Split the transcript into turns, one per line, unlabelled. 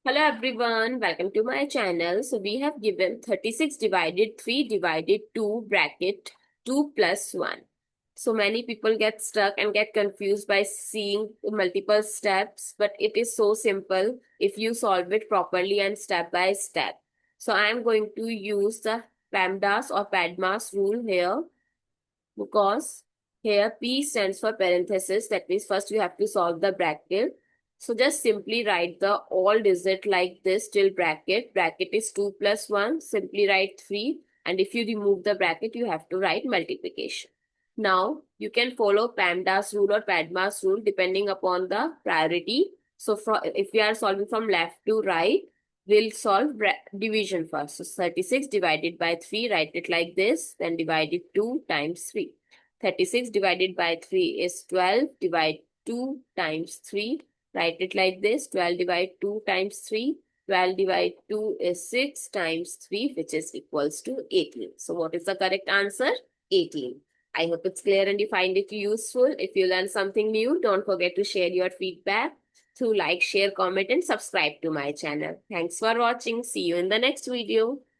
Hello everyone, welcome to my channel. So we have given 36 divided 3 divided 2 bracket 2 plus 1. So many people get stuck and get confused by seeing multiple steps, but it is so simple if you solve it properly and step by step. So I am going to use the PEMDAS or PEDMAS rule here because here P stands for parenthesis. That means first you have to solve the bracket. So just simply write the all digit like this till bracket. Bracket is 2 plus 1. Simply write 3. And if you remove the bracket, you have to write multiplication. Now, you can follow PEMDAS rule or PEDMAS rule depending upon the priority. So if we are solving from left to right, we'll solve division first. So 36 divided by 3, write it like this, then divide it 2 times 3. 36 divided by 3 is 12, divide 2 times 3, write it like this, 12 divide 2 times 3, 12 divide 2 is 6 times 3, which is equals to 18. So what is the correct answer? 18. I hope it's clear and you find it useful. If you learn something new, don't forget to share your feedback through like, share, comment, and subscribe to my channel. Thanks for watching. See you in the next video.